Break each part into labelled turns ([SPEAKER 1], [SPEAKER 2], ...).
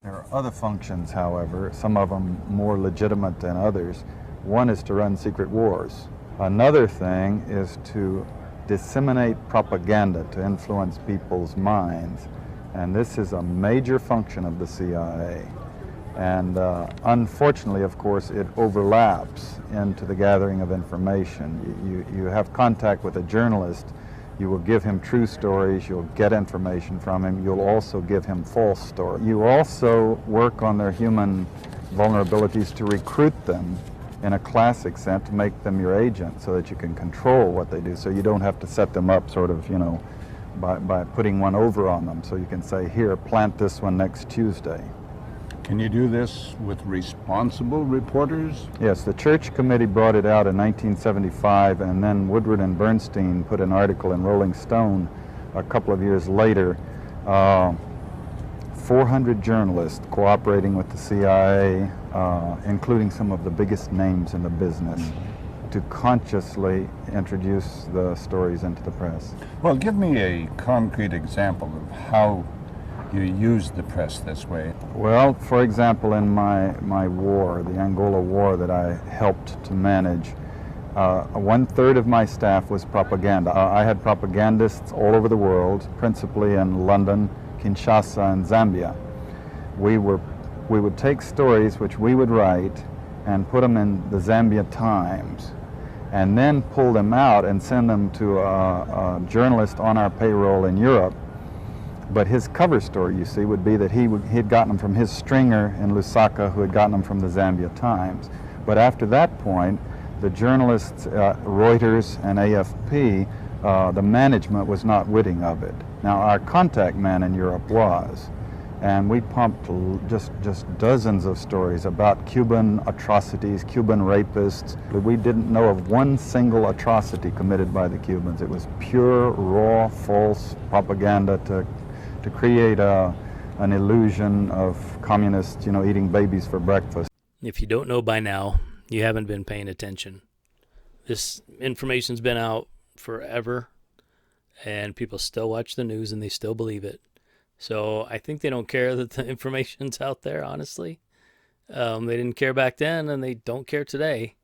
[SPEAKER 1] There are other functions, however, some of them more legitimate than others. One is to run secret wars. Another thing is to disseminate propaganda to influence people's minds. And this is a major function of the CIA. And unfortunately, of course, it overlaps into the gathering of information. You have contact with a journalist, you will give him true stories, you'll get information from him, you'll also give him false stories. You also work on their human vulnerabilities to recruit them in a classic sense, to make them your agent so that you can control what they do, so you don't have to set them up sort of, by putting one over on them. So you can say, here, plant this one next Tuesday.
[SPEAKER 2] Can you do this with responsible reporters?
[SPEAKER 1] Yes, the Church Committee brought it out in 1975, and then Woodward and Bernstein put an article in Rolling Stone a couple of years later. 400 journalists cooperating with the CIA, including some of the biggest names in the business, to consciously introduce the stories into the press.
[SPEAKER 2] Well, give me a concrete example of how you use the press this way.
[SPEAKER 1] Well, for example, in my war, the Angola War that I helped to manage, 1/3 of my staff was propaganda. I had propagandists all over the world, principally in London, Kinshasa, and Zambia. We would take stories which we would write and put them in the Zambia Times, and then pull them out and send them to a journalist on our payroll in Europe. But his cover story, you see, would be that he had gotten them from his stringer in Lusaka, who had gotten them from the Zambia Times. But after that point, the journalists, Reuters and AFP, the management was not witting of it. Now, our contact man in Europe was, and we pumped just dozens of stories about Cuban atrocities, Cuban rapists. We didn't know of one single atrocity committed by the Cubans. It was pure, raw, false propaganda to create an illusion of communists, eating babies for breakfast.
[SPEAKER 3] If you don't know by now, you haven't been paying attention. This information's been out forever, and people still watch the news and they still believe it. So I think they don't care that the information's out there, honestly. They didn't care back then, and they don't care today,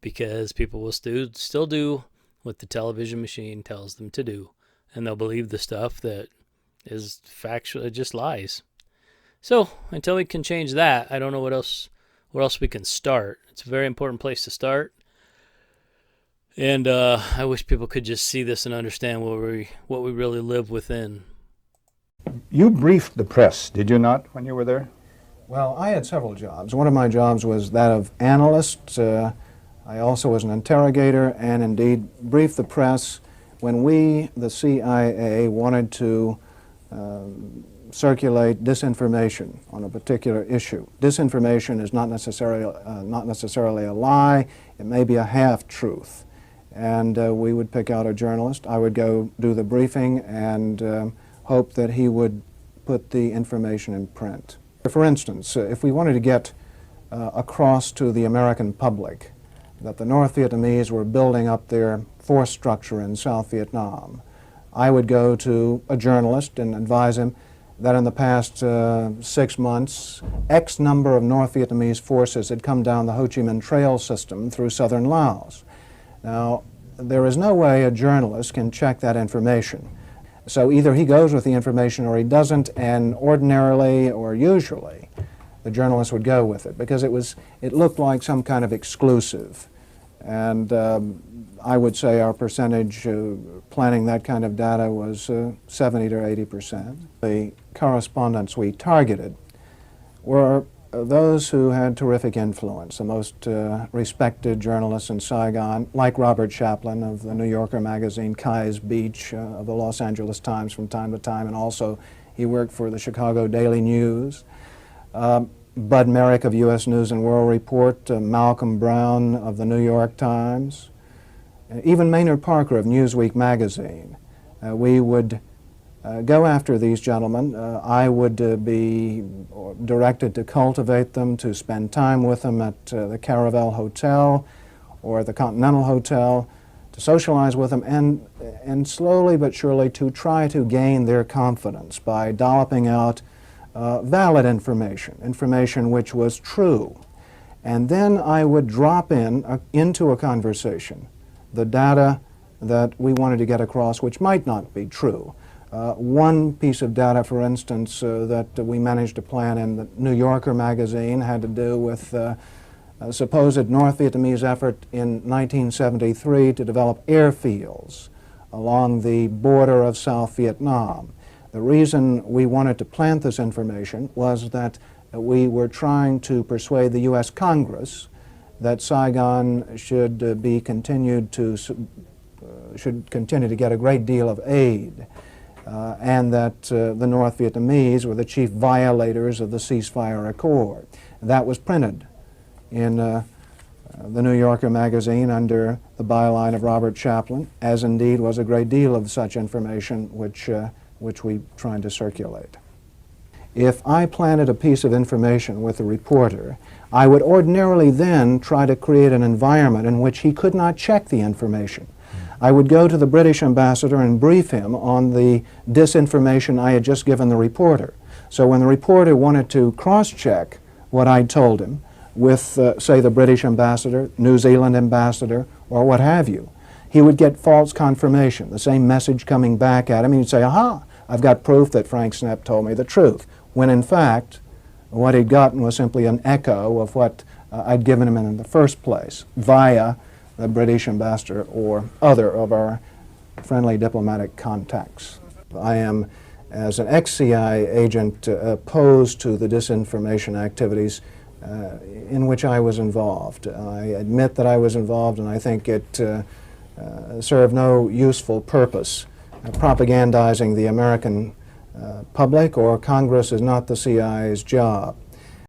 [SPEAKER 3] because people will still do what the television machine tells them to do, and they'll believe the stuff that is factual, just lies. So until we can change that, I don't know where else we can start. It's a very important place to start, and I wish people could just see this and understand what we really live within.
[SPEAKER 2] You briefed the press, did you not, when you were there?
[SPEAKER 4] Well, I had several jobs. One of my jobs was that of analyst. I also was an interrogator and indeed briefed the press when we, the CIA, wanted to circulate disinformation on a particular issue. Disinformation is not necessarily a lie. It may be a half-truth. And we would pick out a journalist. I would go do the briefing and hope that he would put the information in print. For instance, if we wanted to get across to the American public that the North Vietnamese were building up their force structure in South Vietnam, I would go to a journalist and advise him that in the past 6 months, X number of North Vietnamese forces had come down the Ho Chi Minh Trail system through southern Laos. Now, there is no way a journalist can check that information. So either he goes with the information or he doesn't, and ordinarily or usually the journalist would go with it because it looked like some kind of exclusive. And I would say our percentage planning that kind of data was 70 to 80%. The correspondents we targeted were those who had terrific influence, the most respected journalists in Saigon, like Robert Chaplin of the New Yorker magazine, Kai's Beach of the Los Angeles Times from time to time, and also he worked for the Chicago Daily News. Bud Merrick of U.S. News and World Report, Malcolm Brown of the New York Times, even Maynard Parker of Newsweek magazine. We would go after these gentlemen. I would be directed to cultivate them, to spend time with them at the Caravel Hotel or the Continental Hotel, to socialize with them, and slowly but surely to try to gain their confidence by dolloping out valid information, information which was true. And then I would drop into a conversation the data that we wanted to get across which might not be true. One piece of data, for instance, that we managed to plant in the New Yorker magazine had to do with a supposed North Vietnamese effort in 1973 to develop airfields along the border of South Vietnam. The reason we wanted to plant this information was that we were trying to persuade the U.S. Congress that Saigon should continue to get a great deal of aid, and that the North Vietnamese were the chief violators of the ceasefire accord. That was printed in the New Yorker magazine under the byline of Robert Chaplin, as indeed was a great deal of such information which we tried to circulate. If I planted a piece of information with a reporter, I would ordinarily then try to create an environment in which he could not check the information. I would go to the British ambassador and brief him on the disinformation I had just given the reporter. So when the reporter wanted to cross-check what I'd told him with, say, the British ambassador, New Zealand ambassador, or what have you, he would get false confirmation, the same message coming back at him. He'd say, aha, I've got proof that Frank Snepp told me the truth, when in fact what he'd gotten was simply an echo of what I'd given him in the first place via the British ambassador or other of our friendly diplomatic contacts. I am, as an ex-CIA agent, opposed to the disinformation activities in which I was involved. I admit that I was involved, and I think it served no useful purpose. Propagandizing the American public or Congress is not the CIA's job.